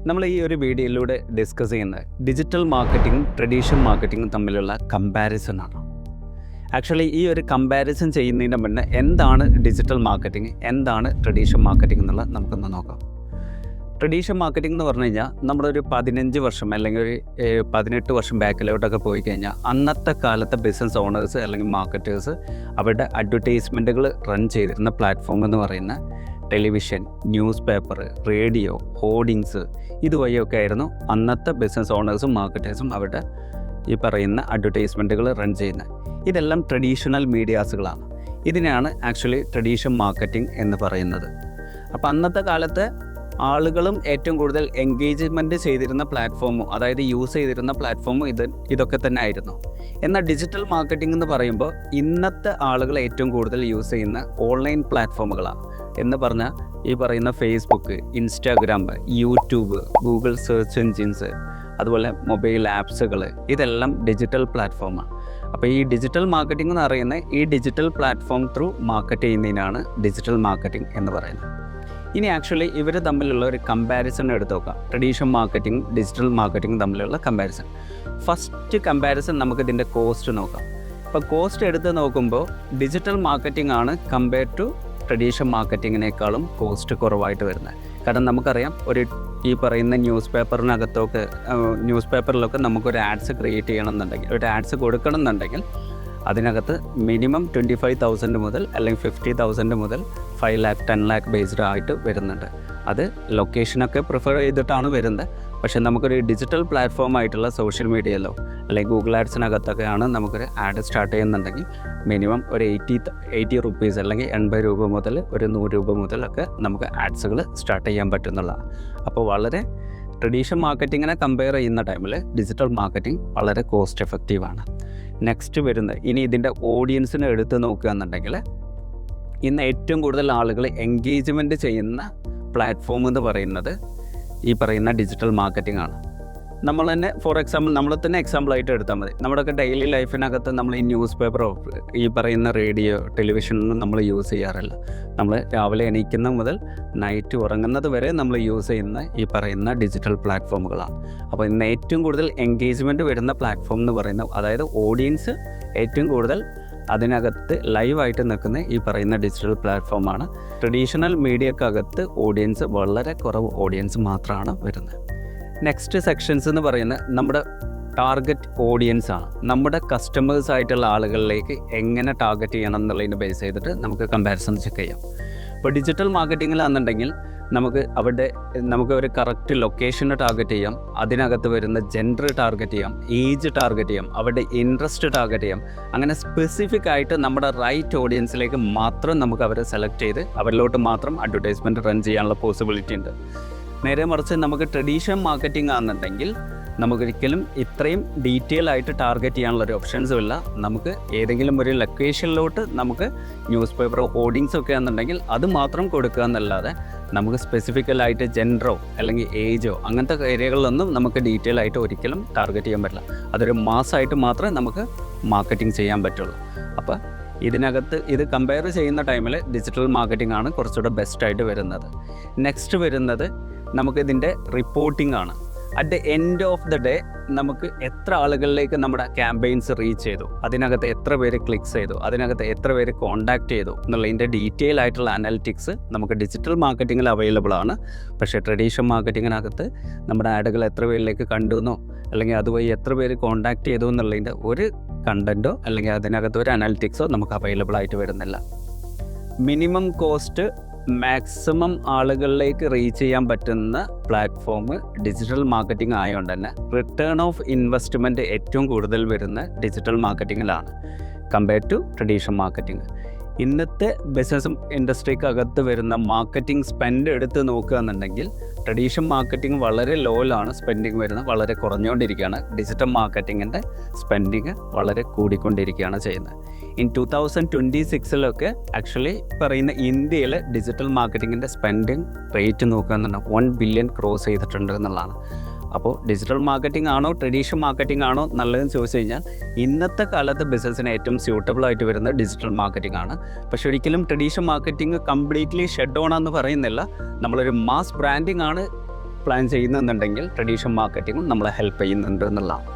നമ്മൾ ഈ ഒരു വീഡിയോയിലൂടെ ഡിസ്കസ് ചെയ്യുന്നത് ഡിജിറ്റൽ മാർക്കറ്റിംഗും ട്രഡീഷണൽ മാർക്കറ്റിംഗും തമ്മിലുള്ള കമ്പാരിസൺ ആണ്. ആക്ച്വലി ഈ ഒരു കമ്പാരിസൺ ചെയ്യുന്നതിന് മുന്നേ എന്താണ് ഡിജിറ്റൽ മാർക്കറ്റിംഗ്, എന്താണ് ട്രഡീഷണൽ മാർക്കറ്റിംഗ് എന്നുള്ളത് നമുക്കൊന്ന് നോക്കാം. ട്രഡീഷണൽ മാർക്കറ്റിംഗ് എന്ന് പറഞ്ഞു കഴിഞ്ഞാൽ നമ്മളൊരു 15 വർഷം അല്ലെങ്കിൽ ഒരു 18 വർഷം ബാക്കിലോട്ടൊക്കെ പോയി കഴിഞ്ഞാൽ അന്നത്തെ കാലത്തെ ബിസിനസ് ഓണേഴ്സ് അല്ലെങ്കിൽ മാർക്കറ്റേഴ്സ് അവരുടെ അഡ്വർടൈസ്മെൻറ്റുകൾ റൺ ചെയ്തിരുന്ന പ്ലാറ്റ്ഫോം എന്ന് പറയുന്ന television, news paper, radio, hoardings ഇതുവഴിയൊക്കെ ആയിരുന്നു അന്നത്തെ ബിസിനസ് ഓണേഴ്സും മാർക്കറ്റേഴ്സും അവരുടെ ഈ പറയുന്ന അഡ്വർടൈസ്മെൻറ്റുകൾ റൺ ചെയ്യുന്നത്. ഇതെല്ലാം ട്രഡീഷണൽ മീഡിയാസുകളാണ്. ഇതിനെയാണ് ആക്ച്വലി ട്രഡീഷണൽ മാർക്കറ്റിംഗ് എന്ന് പറയുന്നത്. അപ്പോൾ അന്നത്തെ കാലത്ത് ആളുകളും ഏറ്റവും കൂടുതൽ എൻഗേജ്മെൻറ്റ് ചെയ്തിരുന്ന പ്ലാറ്റ്ഫോമും, അതായത് യൂസ് ചെയ്തിരുന്ന പ്ലാറ്റ്ഫോമും ഇതൊക്കെ തന്നെ ആയിരുന്നു. എന്നാൽ ഡിജിറ്റൽ മാർക്കറ്റിംഗ് എന്ന് പറയുമ്പോൾ ഇന്നത്തെ ആളുകൾ ഏറ്റവും കൂടുതൽ യൂസ് ചെയ്യുന്ന ഓൺലൈൻ പ്ലാറ്റ്ഫോമുകളാണ്. എന്ന് പറഞ്ഞാൽ ഈ പറയുന്ന Facebook, Instagram, YouTube, Google search engines, അതുപോലെ മൊബൈൽ ആപ്സുകൾ, ഇതെല്ലാം ഡിജിറ്റൽ പ്ലാറ്റ്ഫോമാണ്. അപ്പോൾ ഈ ഡിജിറ്റൽ മാർക്കറ്റിംഗ് എന്ന് പറയുന്നത് ഈ ഡിജിറ്റൽ പ്ലാറ്റ്ഫോം ത്രൂ മാർക്കറ്റ് ചെയ്യുന്നതിനാണ് ഡിജിറ്റൽ മാർക്കറ്റിംഗ് എന്ന് പറയുന്നത്. ഇനി ആക്ച്വലി ഇവർ തമ്മിലുള്ള ഒരു കമ്പാരിസൺ എടുത്ത് നോക്കാം. ട്രഡീഷണൽ മാർക്കറ്റിംഗ്, ഡിജിറ്റൽ മാർക്കറ്റിംഗ് തമ്മിലുള്ള കമ്പാരിസൺ. ഫസ്റ്റ് കമ്പാരിസൺ നമുക്കിതിൻ്റെ കോസ്റ്റ് നോക്കാം. ഇപ്പോൾ കോസ്റ്റ് എടുത്ത് നോക്കുമ്പോൾ ഡിജിറ്റൽ മാർക്കറ്റിംഗ് ആണ് കമ്പയർ ടു ട്രഡീഷണൽ മാർക്കറ്റിങ്ങിനേക്കാളും കോസ്റ്റ് കുറവായിട്ട് വരുന്നത്. കാരണം നമുക്കറിയാം, ഈ പറയുന്ന ന്യൂസ് പേപ്പറിലൊക്കെ നമുക്കൊരു ആഡ്സ് ക്രിയേറ്റ് ചെയ്യണമെന്നുണ്ടെങ്കിൽ, ഒരു ആഡ്സ് കൊടുക്കണമെന്നുണ്ടെങ്കിൽ അതിനകത്ത് മിനിമം 25,000 മുതൽ അല്ലെങ്കിൽ 50,000 മുതൽ 5 lakh 10 lakh ബേസ്ഡ് ആയിട്ട് വരുന്നുണ്ട്. അത് ലൊക്കേഷനൊക്കെ പ്രിഫർ ചെയ്തിട്ടാണ് വരുന്നത്. പക്ഷേ നമുക്കൊരു ഡിജിറ്റൽ പ്ലാറ്റ്ഫോം ആയിട്ടുള്ള സോഷ്യൽ മീഡിയയിലോ അല്ലെങ്കിൽ ഗൂഗിൾ ആഡ്സിനകത്തൊക്കെയാണ് നമുക്കൊരു ആഡ് സ്റ്റാർട്ട് ചെയ്യുന്നുണ്ടെങ്കിൽ മിനിമം ഒരു 80 റുപ്പീസ് അല്ലെങ്കിൽ 80 രൂപ മുതൽ ഒരു 100 രൂപ മുതലൊക്കെ നമുക്ക് ആഡ്സുകൾ സ്റ്റാർട്ട് ചെയ്യാൻ പറ്റുന്നുള്ളതാണ്. അപ്പോൾ വളരെ ട്രഡീഷണൽ മാർക്കറ്റിങ്ങിനെ കമ്പയർ ചെയ്യുന്ന ടൈമിൽ ഡിജിറ്റൽ മാർക്കറ്റിംഗ് വളരെ കോസ്റ്റ് എഫക്റ്റീവാണ്. നെക്സ്റ്റ് വരുന്നത്, ഇനി ഇതിൻ്റെ ഓഡിയൻസിനെ എടുത്ത് നോക്കുക എന്നുണ്ടെങ്കിൽ ഇന്ന് ഏറ്റവും കൂടുതൽ ആളുകൾ എൻഗേജ്മെൻറ്റ് ചെയ്യുന്ന പ്ലാറ്റ്ഫോം എന്ന് പറയുന്നത് ഈ പറയുന്ന ഡിജിറ്റൽ മാർക്കറ്റിംഗ് ആണ്. നമ്മൾ തന്നെ ഫോർ എക്സാമ്പിൾ നമ്മളെ തന്നെ എക്സാമ്പിളായിട്ട് എടുത്താൽ മതി. നമ്മുടെയൊക്കെ ഡെയിലി ലൈഫിനകത്ത് നമ്മൾ ഈ ന്യൂസ് പേപ്പറോ ഈ പറയുന്ന റേഡിയോ, ടെലിവിഷനൊന്നും നമ്മൾ യൂസ് ചെയ്യാറില്ല. നമ്മൾ രാവിലെ എണീക്കുന്ന മുതൽ നൈറ്റ് ഉറങ്ങുന്നത് വരെ നമ്മൾ യൂസ് ചെയ്യുന്ന ഈ പറയുന്ന ഡിജിറ്റൽ പ്ലാറ്റ്ഫോമുകളാണ്. അപ്പോൾ ഇന്ന് ഏറ്റവും കൂടുതൽ എൻഗേജ്മെൻറ്റ് വരുന്ന പ്ലാറ്റ്ഫോം എന്ന് പറയുന്ന, അതായത് ഓഡിയൻസ് ഏറ്റവും കൂടുതൽ അതിനകത്ത് ലൈവായിട്ട് നിൽക്കുന്ന ഈ പറയുന്ന ഡിജിറ്റൽ പ്ലാറ്റ്ഫോമാണ്. ട്രഡീഷണൽ മീഡിയക്കകത്ത് ഓഡിയൻസ് വളരെ കുറവ് ഓഡിയൻസ് മാത്രമാണ് വരുന്നത്. നെക്സ്റ്റ് സെക്ഷൻസ് എന്ന് പറയുന്നത് നമ്മുടെ ടാർഗറ്റ് ഓഡിയൻസ് ആണ്. നമ്മുടെ കസ്റ്റമേഴ്സ് ആയിട്ടുള്ള ആളുകളിലേക്ക് എങ്ങനെ ടാർഗറ്റ് ചെയ്യണം എന്നുള്ളതിന് ബേസ് ചെയ്തിട്ട് നമുക്ക് കമ്പാരിസൺ ചെക്ക് ചെയ്യാം. ഇപ്പോൾ ഡിജിറ്റൽ മാർക്കറ്റിങ്ങിലാണെന്നുണ്ടെങ്കിൽ നമുക്ക് ഒരു കറക്റ്റ് ലൊക്കേഷന് ടാർഗറ്റ് ചെയ്യാം, അതിനകത്ത് വരുന്ന ജെൻഡർ ടാർഗറ്റ് ചെയ്യാം, ഏജ് ടാർഗറ്റ് ചെയ്യാം, അവരുടെ ഇൻട്രസ്റ്റ് ടാർഗറ്റ് ചെയ്യാം. അങ്ങനെ സ്പെസിഫിക് ആയിട്ട് നമ്മുടെ റൈറ്റ് ഓഡിയൻസിലേക്ക് മാത്രം നമുക്ക് അവരെ സെലക്ട് ചെയ്ത് അവരിലോട്ട് മാത്രം അഡ്വർടൈസ്മെൻറ്റ് റൺ ചെയ്യാനുള്ള പോസിബിലിറ്റി ഉണ്ട്. നേരെ മറിച്ച് നമുക്ക് ട്രഡീഷണൽ മാർക്കറ്റിംഗ് ആണെന്നുണ്ടെങ്കിൽ നമുക്കൊരിക്കലും ഇത്രയും ഡീറ്റെയിൽ ആയിട്ട് ടാർഗറ്റ് ചെയ്യാനുള്ള ഒരു ഓപ്ഷൻസും ഇല്ല. നമുക്ക് ഏതെങ്കിലും ഒരു ലൊക്കേഷനിലോട്ട് നമുക്ക് ന്യൂസ് പേപ്പർ ഹോർഡിങ്സ് ഒക്കെ ആണെന്നുണ്ടെങ്കിൽ അത് മാത്രം കൊടുക്കുക എന്നല്ലാതെ നമുക്ക് സ്പെസിഫിക്കലായിട്ട് ജെൻഡറോ അല്ലെങ്കിൽ ഏജോ അങ്ങനത്തെ ഏരിയകളിലൊന്നും നമുക്ക് ഡീറ്റെയിൽ ആയിട്ട് ഒരിക്കലും ടാർഗറ്റ് ചെയ്യാൻ പറ്റില്ല. അതൊരു മാസമായിട്ട് മാത്രമേ നമുക്ക് മാർക്കറ്റിംഗ് ചെയ്യാൻ പറ്റുള്ളൂ. അപ്പോൾ ഇതിനകത്ത് ഇത് കമ്പയർ ചെയ്യുന്ന ടൈമിൽ ഡിജിറ്റൽ മാർക്കറ്റിംഗ് ആണ് കുറച്ചുകൂടെ ബെസ്റ്റായിട്ട് വരുന്നത്. നെക്സ്റ്റ് വരുന്നത് നമുക്കിതിൻ്റെ റിപ്പോർട്ടിംഗ് ആണ്. At the end of the day നമുക്ക് എത്ര ആളുകളിലേക്ക് നമ്മുടെ ക്യാമ്പയിൻസ് റീച്ച് ചെയ്തു, അതിനകത്ത് എത്ര പേര് ക്ലിക്സ് ചെയ്തു, അതിനകത്ത് എത്ര പേര് കോൺടാക്റ്റ് ചെയ്തു എന്നുള്ളതിൻ്റെ ഡീറ്റെയിൽ ആയിട്ടുള്ള അനാലിറ്റിക്സ് നമുക്ക് ഡിജിറ്റൽ മാർക്കറ്റിങ്ങിൽ അവൈലബിൾ ആണ്. പക്ഷേ ട്രഡീഷണൽ മാർക്കറ്റിങ്ങിനകത്ത് നമ്മുടെ ആഡുകൾ എത്ര പേരിലേക്ക് കണ്ടു എന്നോ അല്ലെങ്കിൽ അതുവഴി എത്ര പേര് കോൺടാക്റ്റ് ചെയ്തു എന്നുള്ളതിൻ്റെ ഒരു കണ്ടൻറ്റോ അല്ലെങ്കിൽ അതിനകത്ത് ഒരു അനാലിറ്റിക്സോ നമുക്ക് അവൈലബിൾ ആയിട്ട് വരുന്നില്ല. മിനിമം കോസ്റ്റ് മാക്സിമം ആളുകളിലേക്ക് റീച്ച് ചെയ്യാൻ പറ്റുന്ന പ്ലാറ്റ്ഫോം ഡിജിറ്റൽ മാർക്കറ്റിംഗ് ആയതുകൊണ്ട് തന്നെ റിട്ടേൺ ഓഫ് ഇൻവെസ്റ്റ്മെൻറ്റ് ഏറ്റവും കൂടുതൽ വരുന്ന ഡിജിറ്റൽ മാർക്കറ്റിങ്ങിലാണ് കമ്പയർ ടു ട്രഡീഷണൽ മാർക്കറ്റിംഗ്. ഇന്നത്തെ ബിസിനസ് ഇൻഡസ്ട്രിക്കകത്ത് വരുന്ന മാർക്കറ്റിംഗ് സ്പെൻഡ് എടുത്ത് നോക്കുകയെന്നുണ്ടെങ്കിൽ ട്രഡീഷണൽ മാർക്കറ്റിംഗ് വളരെ ലോയിലാണ് സ്പെൻഡിങ് വരുന്നത്, വളരെ കുറഞ്ഞുകൊണ്ടിരിക്കുകയാണ്. ഡിജിറ്റൽ മാർക്കറ്റിങ്ങിൻ്റെ സ്പെൻഡിങ് വളരെ കൂടിക്കൊണ്ടിരിക്കുകയാണ് ചെയ്യുന്നത്. ഇൻ 2026 ആക്ച്വലി പറയുന്ന ഇന്ത്യയിൽ ഡിജിറ്റൽ മാർക്കറ്റിങ്ങിൻ്റെ സ്പെൻഡിങ് റേറ്റ് നോക്കുകയെന്നുണ്ടെങ്കിൽ 1 ബില്യൺ ക്രോസ് ചെയ്തിട്ടുണ്ട് എന്നുള്ളതാണ്. അപ്പോൾ ഡിജിറ്റൽ മാർക്കറ്റിംഗ് ആണോ ട്രഡീഷണൽ മാർക്കറ്റിംഗ് ആണോ നല്ലതെന്ന് ചോദിച്ചു കഴിഞ്ഞാൽ ഇന്നത്തെ കാലത്ത് ബിസിനസ്സിന് ഏറ്റവും സ്യൂട്ടബിൾ ആയിട്ട് വരുന്നത് ഡിജിറ്റൽ മാർക്കറ്റിംഗ് ആണ്. പക്ഷേ ഒരിക്കലും traditional marketing completely shut down ആണെന്ന് പറയുന്നില്ല. നമ്മളൊരു മാസ് ബ്രാൻഡിംഗ് ആണ് പ്ലാൻ ചെയ്യുന്നുണ്ടെങ്കിൽ ട്രഡീഷണൽ മാർക്കറ്റിംഗും നമ്മളെ ഹെൽപ്പ് ചെയ്യുന്നുണ്ട് എന്നുള്ളതാണ്.